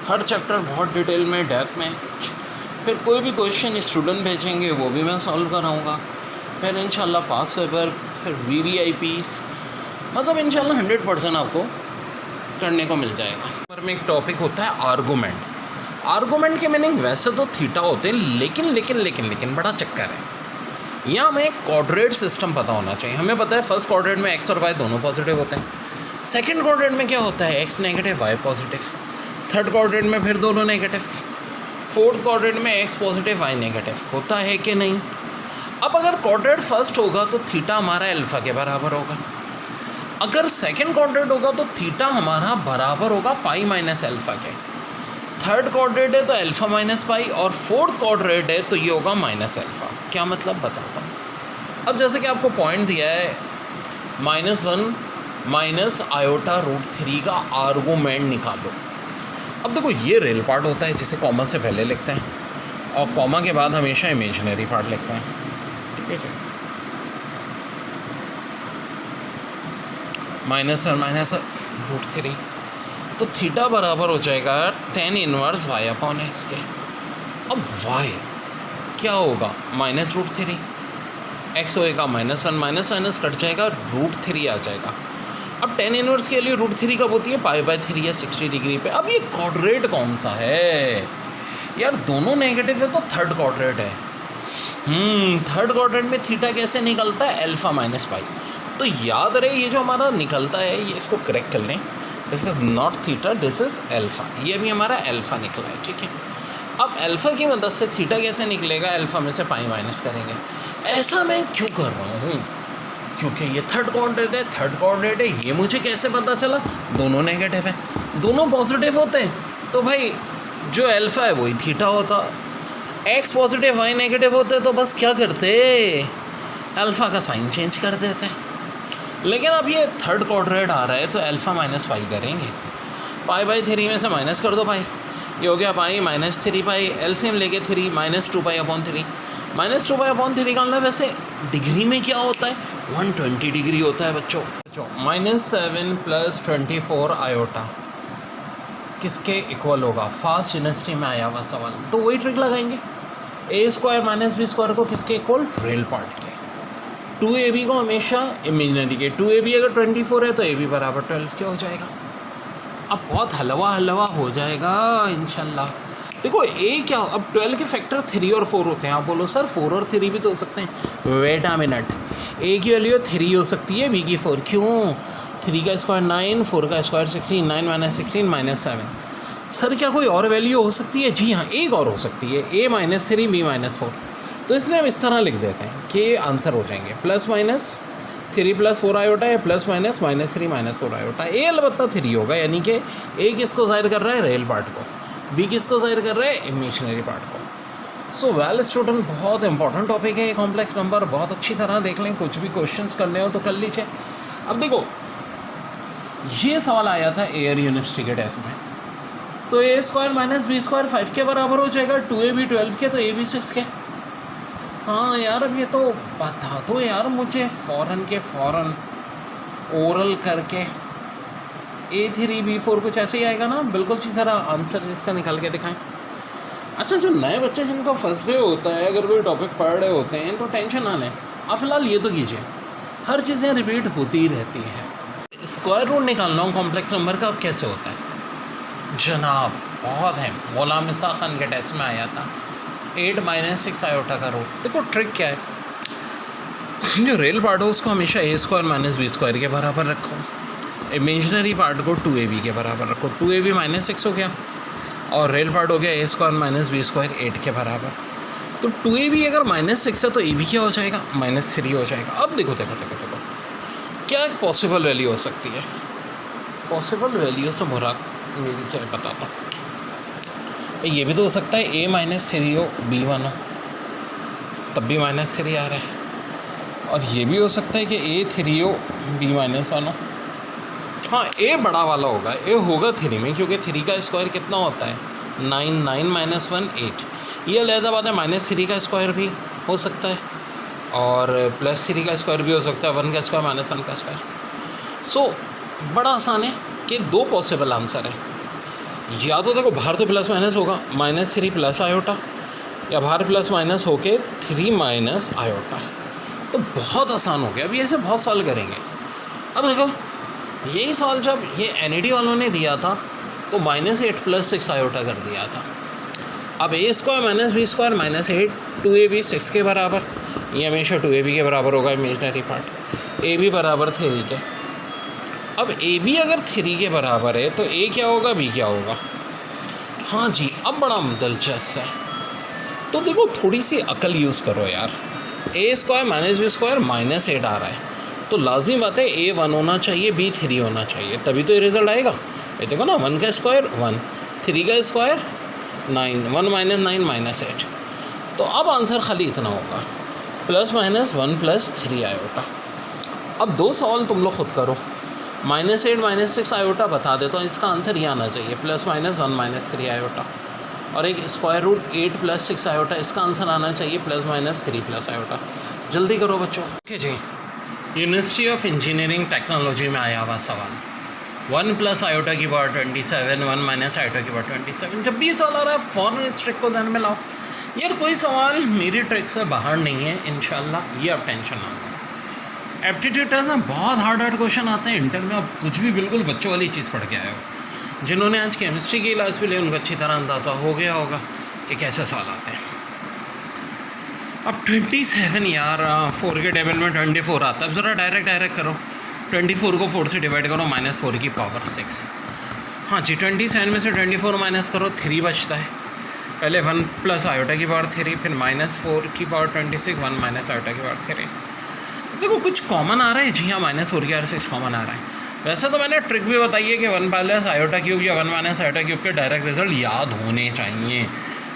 हर चैप्टर बहुत डिटेल में, डेप्थ में। फिर कोई भी क्वेश्चन स्टूडेंट भेजेंगे वो भी मैं सॉल्व कराऊंगा। फिर इंशाल्लाह पास पेपर, फिर VVIPs, मतलब इंशाल्लाह 100% आपको करने को मिल जाएगा। पर में एक टॉपिक होता है आर्गूमेंट। आर्गूमेंट के मीनिंग वैसे तो थीटा होते हैं, लेकिन बड़ा चक्कर है। यहाँ हमें एक कोऑर्डिनेट सिस्टम पता होना चाहिए। हमें पता है फर्स्ट कोऑर्डिनेट में x और y दोनों पॉजिटिव होते हैं, सेकंड कोऑर्डिनेट में क्या होता है x negative y positive, third coordinate में फिर दोनों नेगेटिव, फोर्थ कोऑर्डिनेट में x पॉजिटिव y नेगेटिव। होता है कि नहीं? अब अगर कोऑर्डिनेट फर्स्ट होगा तो थीटा हमारा अल्फा के बराबर होगा, अगर सेकंड कोऑर्डिनेट होगा तो थीटा हमारा बराबर होगा पाई माइनस अल्फा के, थर्ड कोऑर्डिनेट है तो अल्फा माइनस पाई, और फोर्थ कोऑर्डिनेट है तो ये होगा माइनस अल्फा। क्या मतलब बताता हूँ। अब जैसे कि आपको पॉइंट दिया है -1 माइनस आयोटा √3 का आर्गूमेंट निकालो। अब देखो ये रेल पार्ट होता है जिसे कॉमा से पहले लिखते हैं, और कॉमा के बाद हमेशा इमेजिनरी पार्ट लिखते हैं। ठीक है, -1 -√3, तो थीटा बराबर हो जाएगा tan इनवर्स y/x के। अब y क्या होगा? -√3, x होएगा -1 कट जाएगा, √3 आ जाएगा। अब tan इनवर्स के लिए √3 कब होती है? π/3 या 60 डिग्री पे। अब ये क्वाड्रेट कौन सा है यार? दोनों नेगेटिव है तो थर्ड क्वाड्रेट है। थर्ड क्वाड्रेट में थीटा कैसे निकलता है? Alpha minus pi. तो याद रहे ये जो हमारा निकलता है, ये इसको करेक्ट कर लें, this is not theta, this is alpha. ये भी हमारा अल्फ़ा निकला है। ठीक है, अब अल्फ़ा की मदद से थीटा कैसे निकलेगा? अल्फ़ा में से पाई माइनस करेंगे। ऐसा मैं क्यों कर रहा हूँ? क्योंकि ये थर्ड कोऑर्डिनेट है। ये मुझे कैसे पता चला? दोनों नेगेटिव है, दोनों पॉजिटिव होते हैं तो भाई जो अल्फ़ा है वही थीटा होता। एक्स पॉजिटिव वाई नेगेटिव होते तो बस क्या करते? अल्फ़ा का साइन चेंज कर देते हैं। लेकिन अब ये थर्ड क्वाड्रेंट आ रहा है तो अल्फ़ा माइनस पाई करेंगे। पाई बाई 3 में से माइनस कर दो पाई, ये हो गया पाई माइनस 3 पाई, एलसीएम लेके 3 minus 2 pi upon 3। Minus 2 pi upon 3 का मतलब वैसे डिग्री में क्या होता है, 120 डिग्री होता है बच्चों। -7 + 24 आयोटा किसके इक्वल होगा, फास्ट यूनिवर्सिटी में आया हुआ सवाल। तो वही ट्रिक लगाएंगे, a² - b² को किसके इक्वल, रियल पार्ट के। 2ab को हमेशा इमेजिनरी के, 2ab अगर 24 है तो ab बराबर 12 के हो जाएगा। अब बहुत हलवा हो जाएगा इंशाल्लाह। देखो a क्या, अब 12 के फैक्टर 3 और 4 होते हैं। आप बोलो सर 4 और 3 भी तो हो सकते हैं। वेट अ मिनट, a की वैल्यू 3 हो सकती है, b की 4। क्यों, 3 का स्क्वायर 9, 4 का स्क्वायर 16, 9 - 16 - 7। सर क्या कोई और वैल्यू हो सकती है? जी हाँ, एक और हो सकती है, a - 3 b - 4। तो इसलिए हम इस तरह लिख देते हैं कि आंसर हो जाएंगे +-3 + 4 आयोटा या +-3 - 4 आयोटा। ए अलबत्ता 3 होगा, यानी कि ए किसको ज़ाहिर कर रहा है, रियल पार्ट को, बी किसको ज़ाहिर कर रहा है, इमेजिनरी पार्ट को। सो वेल स्टूडेंट, बहुत इंपॉर्टेंट टॉपिक है ये कॉम्प्लेक्स नंबर, बहुत अच्छी तरह देख लें, कुछ भी क्वेश्चंस करने हो तो कर लीजिए। अब देखो ये सवाल आया था एयर यूनिवर्सिटी के टेस्ट में, तो a² - b² 5 के बराबर हो जाएगा, 2ab 12 के तो ab 6 के। हाँ यार, अब ये तो बता दो यार मुझे फ़ौरन ओरल करके। a3 b4 कुछ ऐसे ही आएगा ना, बिल्कुल अच्छी तरह आंसर इसका निकाल के दिखाएं। अच्छा, जो नए बच्चे जिनका फर्स्ट डे होता है, अगर कोई टॉपिक पढ़ रहे होते हैं तो टेंशन ना लें, आप फिलहाल ये तो कीजिए, हर चीज़ें रिपीट होती ही रहती हैं। स्क्वायर रूट निकालना हो कॉम्प्लेक्स नंबर का, अब कैसे होता है जनाब, बहुत है, गुलाम इसाक़ खान के टेस्ट में आया था 8 - 6 आयोटा का रूट। देखो ट्रिक क्या है, जो रियल पार्ट हो उसको हमेशा a² - b² के बराबर रखो, इमेजिनरी पार्ट को 2ab के बराबर रखो। 2ab -6 हो गया और रियल पार्ट हो गया a² - b² 8 के बराबर। तो 2ab अगर -6 है तो ab क्या हो जाएगा, -3 हो जाएगा। अब देखो क्या एक पॉसिबल वैल्यू हो सकती है, पॉसिबल वैल्यू से मुराद मेरी क्या बताता हूँ। ये भी तो हो सकता है a -3 हो b 1 हो, तब भी -3 आ रहा है। और ये भी हो सकता है कि a3 हो b -1 हो। हाँ, a बड़ा वाला होगा, a होगा 3 में, क्योंकि 3 का स्क्वायर कितना होता है, 9, 9 - 1 8। ये अलहदा बात है, -3 का स्क्वायर भी हो सकता है और +3 का स्क्वायर भी हो सकता है, 1 का स्क्वायर -1 का स्क्वायर। सो बड़ा आसान है कि 2 पॉसिबल आंसर है, या तो देखो बाहर तो प्लस माइनस होगा, -3 प्लस आयोटा, या बाहर प्लस माइनस होके 3 माइनस आयोटा। तो बहुत आसान हो गया, अभी ऐसे बहुत सवाल करेंगे। अब देखो यही सवाल जब ये NED वालों ने दिया था तो -8 + 6 आयोटा कर दिया था। अब a² - b² -8, 2ab 6 के बराबर, ये हमेशा 2ab के बराबर होगा इमेजिनरी पार्ट, ab बराबर 3 के। अब ab अगर 3 के बराबर है तो a क्या होगा, b क्या होगा। हाँ जी, अब बड़ा दिलचस्प है। तो देखो थोड़ी सी अकल यूज़ करो यार, a² - b² -8 आ रहा है, तो लाजिम बात है a 1 होना चाहिए, b 3 होना चाहिए, तभी तो ये रिज़ल्ट आएगा। ये देखो ना, 1 का स्क्वायर 1, 3 का स्क्वायर 9, 1 - 9 - 8। तो अब आंसर खाली इतना होगा, +-1 + 3 आयोटा। अब 2 सवाल तुम लोग खुद करो, -8 - 6 आयोटा बता दे तो इसका आंसर ये आना चाहिए, +-1 - 3 आयोटा। और एक स्क्वायर रूट 8 + 6 आयोटा, इसका आंसर आना चाहिए +-3 + आयोटा। जल्दी करो बच्चों। ओके जी, यूनिवर्सिटी ऑफ इंजीनियरिंग टेक्नोलॉजी में आया हुआ सवाल, 1 + आयोटा की पावर 27, 1 - आयोटा की पावर 27। जब भी ये सवाल आ रहा है फ़ौरन इस ट्रिक को ध्यान में लाओ यार, कोई सवाल मेरी ट्रिक से बाहर नहीं है इंशाल्लाह, ये अब टेंशन ना लो। एप्टीट्यूड टेस्ट में बहुत हार्ड क्वेश्चन आते हैं इंटर में, अब कुछ भी बिल्कुल बच्चों वाली चीज़ पढ़ के आए हो। जिन्होंने आज केमिस्ट्री की इलाज भी लिया उनको अच्छी तरह अंदाज़ा हो गया होगा कि कैसे सवाल आते हैं। अब 27 यार, 4 के टेबल में 24 आता है। अब ज़रा डायरेक्ट करो, 24 को 4 से डिवाइड करो, -4 की पावर 6। हाँ जी, 27 में से 24 माइनस करो, 3 बचता है। पहले 1 + आयोटा की पावर 3, फिर -4 की पावर 26, 1 - आयोटा की पावर 3। देखो कुछ कॉमन आ रहा है, जी हाँ, -4 की पावर 6 कॉमन आ रहा है। वैसे तो मैंने ट्रिक भी बताई है कि 1 + आयोटा क्यूब या 1 - आयोटा क्यूब के डायरेक्ट रिजल्ट याद होने चाहिए,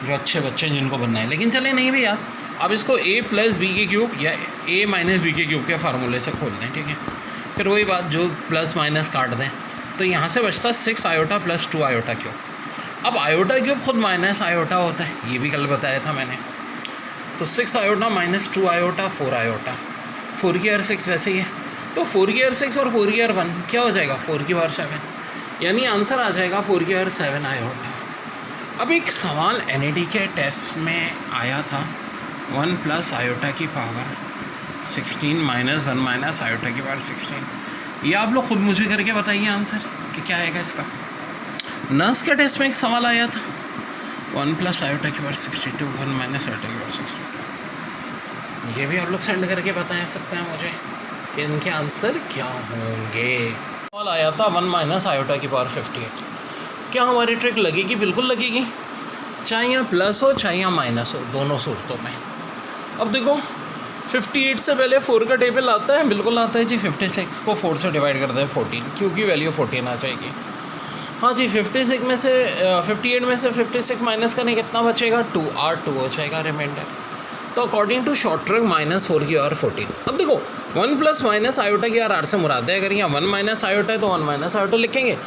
जो अच्छे बच्चे जिनको बनना है। लेकिन चले नहीं भी याद, अब इसको a + b के क्यूब या ए माइनस बी के क्यूब के फार्मूले से खोल दें, ठीक है। फिर वही बात, जो प्लस माइनस काट दें, तो यहाँ से बचता 6 आयोटा प्लस 2 आयोटा क्यूब। अब आयोटा क्यूब खुद माइनस आयोटा होता है, ये भी कल बताया था मैंने। तो 6 आयोटा माइनस 2 आयोटा 4 आयोटा, 4 की पावर 6 वैसे ही है, तो 4 की पावर 6 और 4 की पावर 1 क्या हो जाएगा, 4 की पावर 7, यानी आंसर आ जाएगा 4 की पावर 7 आयोटा। अब एक सवाल एनईडी के टेस्ट में आया था, 1 प्लस आयोटा की पावर 16 माइनस 1 माइनस आयोटा की पावर 16। ये आप लोग खुद मुझे करके बताइए आंसर कि क्या आएगा इसका। नर्स के टेस्ट में एक सवाल आया था, 1 प्लस आयोटा की पावर 62 1 माइनस आयोटा की पावर 62। ये भी आप लोग सेंड करके बता सकते हैं मुझे कि इनके आंसर क्या होंगे। सवाल आया था 1 माइनस आयोटा की पावर 58। क्या हमारी ट्रिक लगेगी? बिल्कुल लगेगी, चाहे यहाँ प्लस हो चाहे यहाँ माइनस हो, दोनों सूरतों में। अब देखो 58 से पहले 4 का टेबल आता है, बिल्कुल आता है जी। 56 को 4 से डिवाइड कर दें 14, क्यू की वैल्यू 14 आ जाएगी। हाँ जी, 56 में से 58 में से 56 माइनस करने कितना बचेगा, 2 R2 हो जाएगा रिमाइंडर। तो according to short trick minus 4 की और 14। अब देखो 1 प्लस माइनस आयोटा की R से मुराद है, अगर यहाँ 1 माइनस आयोटा है तो 1 माइनस आयोटा लिखेंगे,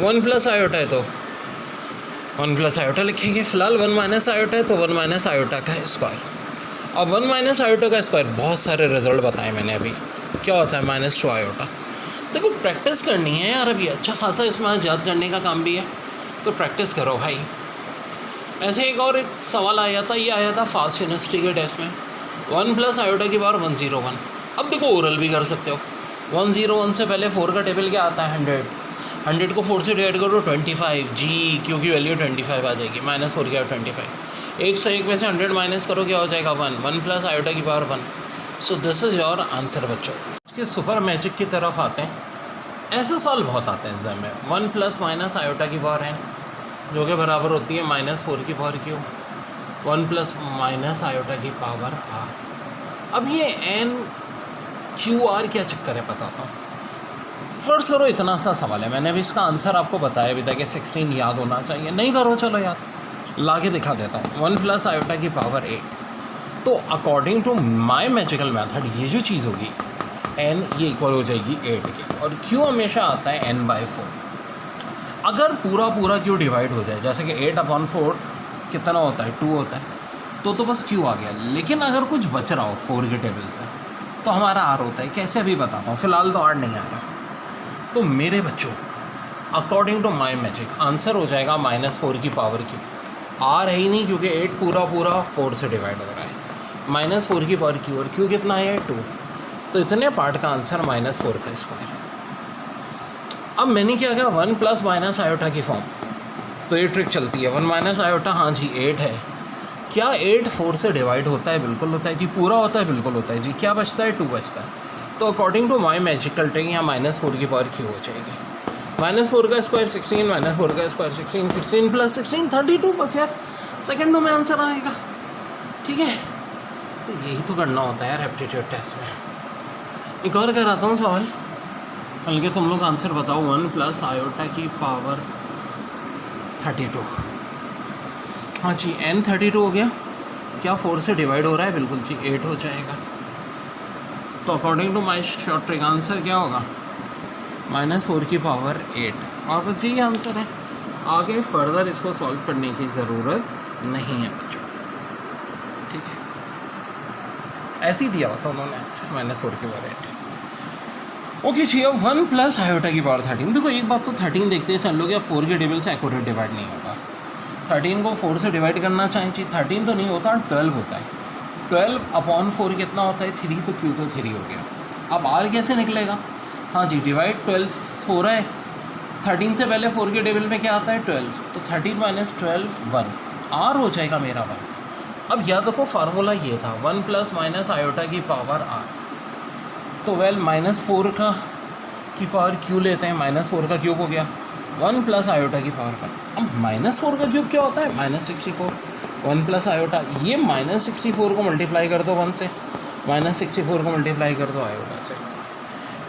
1 प्लस आयोटा है तो 1 प्लस आयोटा लिखेंगे। फिलहाल 1 माइनस आयोटा है तो 1 माइनस आयोटा का स्क्वायर। अब 1 माइनस आयोटा का स्क्वायर, बहुत सारे रिजल्ट बताए मैंने अभी, क्या होता है -2 आयोटा। देखो प्रैक्टिस करनी है यार, अभी अच्छा खासा इसमें याद करने का काम भी है, तो प्रैक्टिस करो भाई। ऐसे एक और एक सवाल आया था, ये आया था फास्ट यूनिवर्सिटी के टेस्ट में, 1 प्लस आयोटा की पावर 101। अब देखो ओरल भी कर सकते हो, 101 से पहले 4 का टेबल क्या आता है, 100 को 4 से डिवाइड करो 25 जी, क्योंकि वैल्यू 25 आ जाएगी, -4 की पावर 25। 1 से 1 में से 100 माइनस करो, क्या हो जाएगा 1 प्लस आयोटा की power 1। So this is your answer बच्चों। कि सुपर मैजिक की तरफ आते हैं, ऐसे सवाल बहुत आते हैं एग्जाम में। 1 प्लस माइनस आयोटा की पावर n, जो कि बराबर होती है -4 की power q, 1 plus minus iota की पावर r। अब ये n q r क्या चक्कर है बताता हूँ। फर्ज करो इतना सा सवाल है, मैंने अभी इसका आंसर आपको बताया भी था कि 16 याद होना चाहिए, नहीं करो चलो याद, ला के दिखा देता हूँ। 1 प्लस आयोटा की पावर 8, तो according to my magical method ये जो चीज़ होगी n ये इक्वल हो जाएगी 8 के, और q हमेशा आता है n/4। अगर पूरा पूरा q डिवाइड हो जाए, जैसे कि 8/4 कितना होता है, 2 होता है, तो बस q आ गया। लेकिन अगर कुछ बच रहा हो 4 के टेबल से, तो हमारा r होता है। कैसे अभी बताता हूँ, फिलहाल तो r नहीं आ रहा। तो मेरे बच्चों according to my magic answer हो जाएगा -4 की पावर q। r है ही नहीं क्योंकि 8 पूरा 4 से डिवाइड हो रहा है, -4 की पावर q, और q कितना है 2, तो इतने पार्ट का आंसर -4 का स्क्वायर। अब मैंने क्या किया, 1 प्लस माइनस आयोटा की फॉर्म, तो ये ट्रिक चलती है। 1 माइनस आयोटा, हाँ जी 8 है, क्या 8 4 से डिवाइड होता है, बिल्कुल होता है जी। पूरा होता है, बिल्कुल होता है जी। क्या बचता है, 2 बचता है। तो according to my magical trick यहाँ -4 की पावर q हो जाएगी। -4 का स्क्वायर 16, -4 का स्क्वायर 16, 16 प्लस 16 32, बस यार सेकेंडों में आंसर आएगा, ठीक है। तो यही तो करना होता है यार एप्टीट्यूड टेस्ट में। एक और कराता हूँ सवाल, बल्कि तुम लोग आंसर बताओ। 1 प्लस आयोटा की पावर 32, हाँ जी n 32 हो गया। क्या 4 से डिवाइड हो रहा है, बिल्कुल जी 8 हो जाएगा। तो according to my short trick answer क्या होगा, -4 की पावर 8, और बस यही आंसर है। आगे फर्दर इसको सॉल्व करने की ज़रूरत नहीं है बच्चों, ठीक है। ऐसे ही दिया होता उन्होंने आंसर, -4 की पावर 8। ओके जी, अब 1 प्लस आयोटा की पावर 13। देखो एक बात तो 13 देखते हैं लोग, या 4 के टेबल से एक्यूरेट डिवाइड नहीं होगा। 13 को 4 से डिवाइड करना चाहिए, 13 तो नहीं होता, 12 होता है। 12/4 कितना होता है, 3, तो q तो 3 हो गया। अब r कैसे निकलेगा, हाँ जी डिवाइड 12 हो रहा है, 13 से पहले 4 के टेबल में क्या आता है 12, तो 13 - 12 1, r हो जाएगा मेरा 1। अब याद रखो फार्मूला ये था, 1 प्लस माइनस आयोटा की पावर r, तो -4 का की पावर q लेते हैं, -4 का क्यूब हो गया, 1 प्लस आयोटा की पावर 1। अब -4 का क्यूब क्या होता है, -64, 1 प्लस आयोटा, ये -64 को मल्टीप्लाई कर दो 1 से, -64 को मल्टीप्लाई कर दो आयोटा से।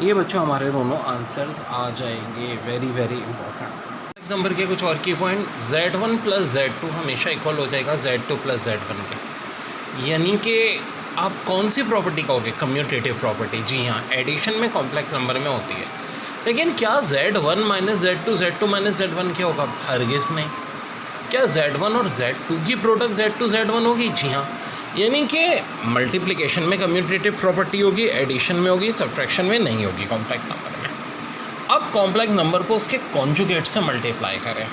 ये बच्चों हमारे दोनों आंसर्स आ जाएंगे, वेरी वेरी इंपॉर्टेंट। एक नंबर के कुछ और की पॉइंट, Z1 प्लस Z2 हमेशा इक्वल हो जाएगा Z2 प्लस Z1 के, यानी कि आप कौन सी प्रॉपर्टी कहोगे? Commutative property. जी हाँ, एडिशन में कॉम्प्लेक्स नंबर में होती है। लेकिन क्या Z1 minus Z2 Z2 minus Z1 क्या होगा? हरगिज़ नहीं। क्या Z1 और Z2 की प्रोडक्ट Z2 Z1 होगी? जी हाँ। यानी कि मल्टीप्लिकेशन में कम्यूटेटिव प्रॉपर्टी होगी, एडिशन में होगी, सब्ट्रैक्शन में नहीं होगी कॉम्प्लेक्स नंबर में। अब कॉम्प्लेक्स नंबर को उसके कॉन्जुगेट से मल्टीप्लाई करें।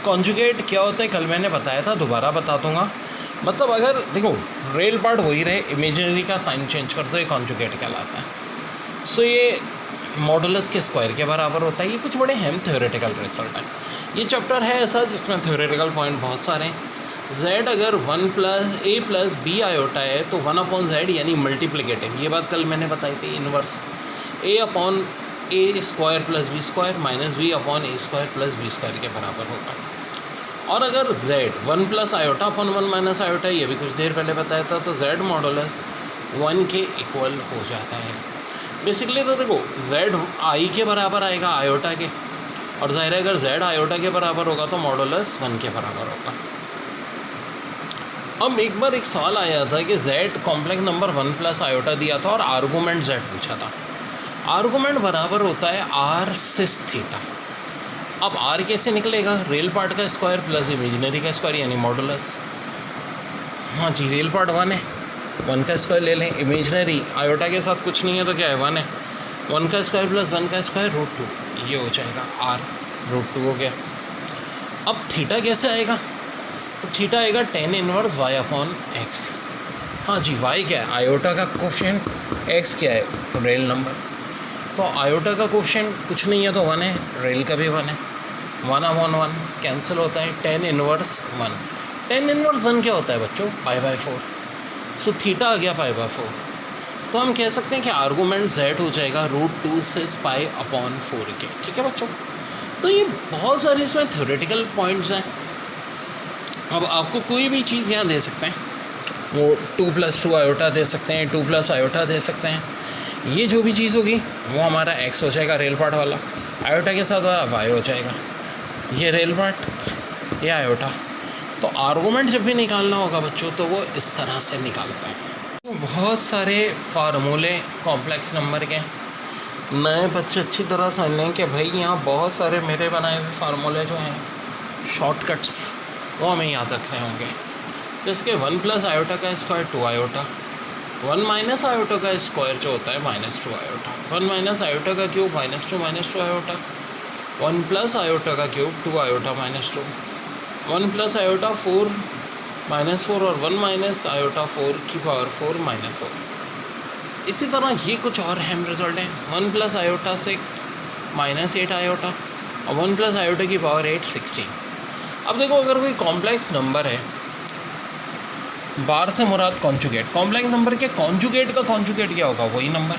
कॉन्जुगेट क्या होता है कल मैंने बताया था, दोबारा बता दूंगा। मतलब अगर देखो रियल पार्ट वही रहे, इमेजिनरी का साइन चेंज कर दो, ये कॉन्जुगेट कहलाता है। सो ये मॉडुलस के स्क्वायर के बराबर होता है। ये कुछ बड़े अहम थ्योरेटिकल रिजल्ट है। ये चैप्टर है ऐसा जिसमें थ्योरेटिकल पॉइंट बहुत सारे हैं। z अगर 1 + a + b आयोटा है तो 1/z यानी मल्टीप्लिकेटिव, ये बात कल मैंने बताई थी। Inverse a/a² + b² minus b/a² + b² के बराबर होगा। और अगर z 1 + i/1 माइनस i, ये भी कुछ देर पहले बताया था, तो z मॉडुलस 1 के इक्वल हो जाता है। बेसिकली तो देखो z i के बराबर आएगा आयोटा के, और ज़ाहिर है अगर z आयोटा के बराबर होगा तो मॉडुलस 1 के बराबर होगा। अब एक बार एक सवाल आया था कि z कॉम्प्लेक्स नंबर 1 + आयोटा दिया था और आर्गूमेंट z पूछा था। आर्गूमेंट बराबर होता है r सिस थीटा। अब r कैसे निकलेगा? रियल पार्ट का स्क्वायर प्लस इमेजिनरी का स्क्वायर यानी मॉडुलस। हाँ जी, रियल पार्ट 1 है, 1 का स्क्वायर ले लें। इमेजिनरी आयोटा के साथ कुछ नहीं है तो क्या है? 1 है। 1 का स्क्वायर प्लस 1 का स्क्वायर √2, ये हो जाएगा r, √2 हो गया। अब थीटा कैसे आएगा? तो थीटा आएगा tan इनवर्स y/x। हाँ जी, y क्या है? आयोटा का कोफिशिएंट, x क्या है? Real number. तो आयोटा का कोफिशिएंट कुछ नहीं है तो 1 है, रियल का भी 1 है। 1/1 कैंसिल होता है, tan इनवर्स 1। tan इनवर्स 1 क्या होता है बच्चों? π/4। सो थीटा आ गया π/4। तो हम कह सकते हैं कि आर्गूमेंट z हो जाएगा √2 से π/4 के। ठीक है बच्चों, तो ये बहुत सारे इसमें थ्योरेटिकल पॉइंट्स हैं। अब आपको कोई भी चीज़ यहाँ दे सकते हैं, वो 2 + 2 आयोटा दे सकते हैं, 2 + आयोटा दे सकते हैं। ये जो भी चीज़ होगी वो हमारा x हो जाएगा रियल पार्ट वाला, आयोटा के साथ y हो जाएगा, ये रियल पार्ट, ये आयोटा। तो आर्गूमेंट जब भी निकालना होगा बच्चों तो वो इस तरह से निकालते हैं। तो बहुत सारे फार्मूले कॉम्प्लेक्स नंबर के नए बच्चे अच्छी तरह समझ लें कि भाई यहाँ बहुत सारे मेरे बनाए हुए फार्मूले जो हैं शॉर्टकट्स वो हमें याद रखने होंगे। जैसे कि 1 + आयोटा का स्क्वायर 2 आयोटा, 1 - आयोटा का स्क्वायर जो होता है -2 आयोटा, 1 - आयोटा का क्यूब -2 आयोटा, 1 + आयोटा का क्यूब 2 आयोटा -2, 1 + आयोटा 4 -4 और 1 - आयोटा 4 की पावर 4 -4। इसी तरह ये कुछ और अहम रिजल्ट हैं। 1 + आयोटा 6 -8 आयोटा और 1 + आयोटा की पावर 8 16। अब देखो अगर कोई कॉम्प्लेक्स नंबर है, बार से मुराद कॉन्जुगेट, कॉम्प्लेक्स नंबर के कॉन्जुगेट का कॉन्जुगेट क्या होगा? वही नंबर।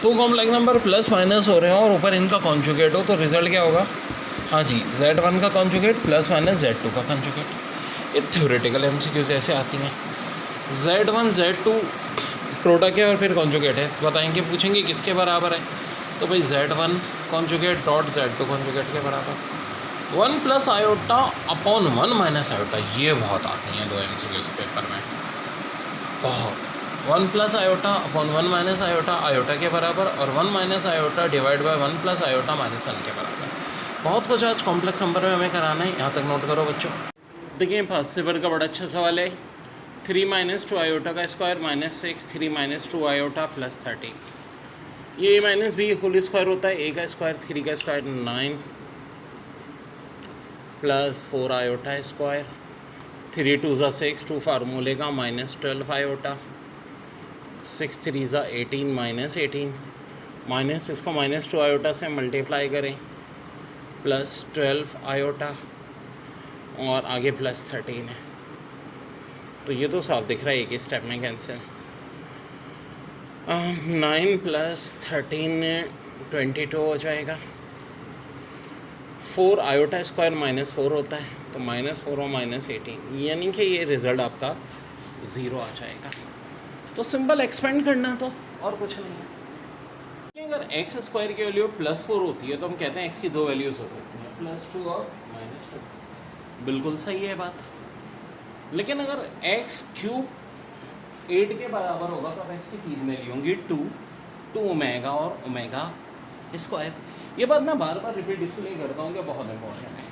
तो कॉम्प्लेक्स नंबर प्लस माइनस हो रहे हैं और ऊपर इनका कॉन्जुगेट हो तो रिजल्ट क्या होगा? हाँ जी, Z1 का कॉन्जुगेट प्लस माइनस Z2 का कॉन्जुगेट। ये थ्योरेटिकल MCQ जैसे आती हैं। Z1 Z2 प्रोडक्ट है और फिर कॉन्जुगेट है, बताएंगे, पूछेंगे किसके बराबर है, तो भाई Z1 conjugate dot Z2 conjugate के बराबर। 1 + आयोटा अपॉन 1 - आयोटा, ये बहुत आती हैं 2 MCQ पेपर में, बहुत। 1 + आयोटा अपॉन 1 - आयोटा, आयोटा के बराबर, और 1 - आयोटा डिवाइड बाय 1 + आयोटा -1 के बराबर। बहुत कुछ आज कॉम्प्लेक्स नंबर में हमें कराना है, यहाँ तक नोट करो बच्चों। देखिए पास से का बड़ा अच्छा सवाल है। 3 - 2 आयोटा का स्क्वायर -6, 3 - 2 आयोटा प्लस 30। ये -b होल स्क्वायर होता है, a का स्क्वायर 3 का स्क्वायर 9 प्लस 4 आयोटा स्क्वायर, 3 × 2 = 6, 2 फार्मूले का -12 आयोटा, 6 × 3 = 18 -18, माइनस इसको -2 आयोटा से मल्टीप्लाई करें प्लस 12 आयोटा और आगे प्लस 13 है। तो ये तो साफ दिख रहा है एक स्टेप में कैंसिल। 9 + 13 22 हो जाएगा। 4 आयोटा स्क्वायर -4 होता है, तो -4 और -18, यानी कि ये रिज़ल्ट आपका 0 आ जाएगा। तो सिंपल एक्सपेंड करना तो और कुछ नहीं है। अगर x² की वैल्यू +4 होती है तो हम कहते हैं x की 2 वैल्यूज़ हो सकती हैं, +2 और -2। बिल्कुल सही है बात। लेकिन अगर x³ 8 के बराबर होगा तो अब एक्स की 3 वैल्यू होंगी 2 ओमेगा और ओमेगा स्क्वायर। ये बात मैं बार बार रिपीट इसलिए करता हूँ कि बहुत इंपॉर्टेंट है।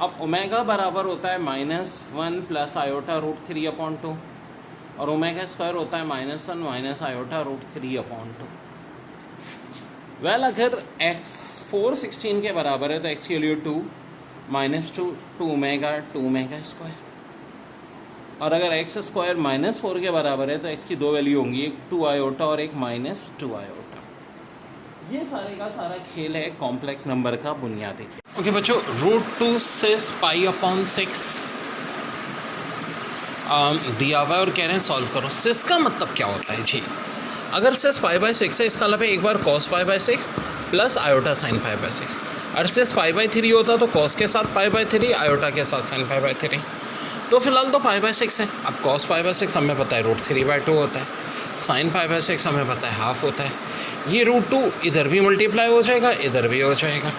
अब ओमेगा बराबर होता है -1 प्लस आयोटा रूट 3/2 और ओमेगा स्क्वायर होता है -1 माइनस आयोटा रूट 3/2। वेल अगर x 4/16 के बराबर है तो x की वैल्यू 2 -2 ओमेगा स्क्वायर, और अगर x स्क्वायर -4 के बराबर है तो x की 2 वैल्यू होंगी, एक 2 आयोटा और एक -2 आयोटा। ये सारे का सारा खेल है कॉम्प्लेक्स नंबर का बुनियादी खेल। ओके बच्चों, √2 सिस π/6 दिया हुआ है और कह रहे हैं सॉल्व करो। सिस का मतलब क्या होता है जी? अगर सिस π/6 है इसका मतलब एक बार cos π/6 प्लस आयोटा sin π/6। अगर सिस π/3 होता तो cos के साथ π/3 आयोटा के साथ sin π/3। तो फिलहाल तो π/6 है। अब cos π/6 हमें पता है √3/2 होता है, sin π/6 हमें पता है हाफ होता है। ये √2 इधर भी मल्टीप्लाई हो जाएगा, इधर भी हो जाएगा।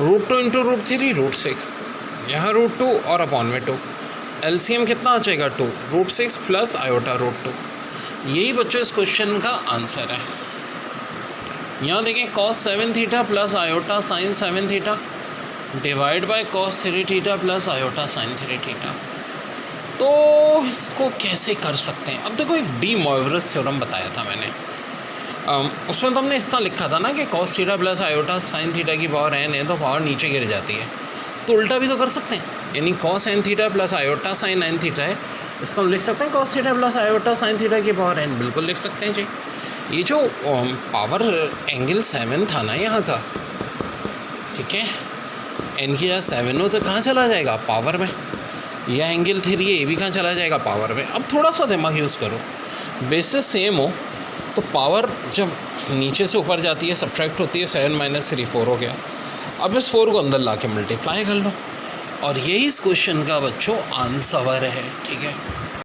√2 × √3 √6, यहाँ √2 और अपॉन में 2, एलसीएम कितना आ जाएगा 2, √6 प्लस आयोटा √2। यही बच्चों इस क्वेश्चन का आंसर है। यहाँ देखें cos 7 theta plus iota sin 7 theta divide by cos 3 theta plus iota sin 3 theta. तो इसको कैसे कर सकते हैं? अब देखो, एक डी मोइवरेस थ्योरम बताया था मैंने, उसमें तो हमने इस तरह लिखा था ना कि cos theta plus iota sin theta की पावर n है तो पावर नीचे गिर जाती है। तो उल्टा भी तो कर सकते हैं, यानी cos n theta plus iota sin n theta है, इसको हम लिख सकते हैं cos theta plus iota sin theta की पावर n। बिल्कुल लिख सकते हैं जी। ये जो पावर एंगल 7 था ना यहाँ का, ठीक है, n की जगह 7 हो तो कहाँ चला जाएगा? पावर में। यह एंगल 3 है, ये भी कहाँ चला जाएगा? पावर में। अब थोड़ा सा दिमाग यूज़ करो, बेसिस सेम हो तो पावर जब नीचे से ऊपर जाती है सब्ट्रैक्ट होती है, 7 - 3 4 हो गया। अब इस 4 को अंदर ला के मल्टीप्लाई कर लो, और यही इस क्वेश्चन का बच्चों आंसर है, ठीक है।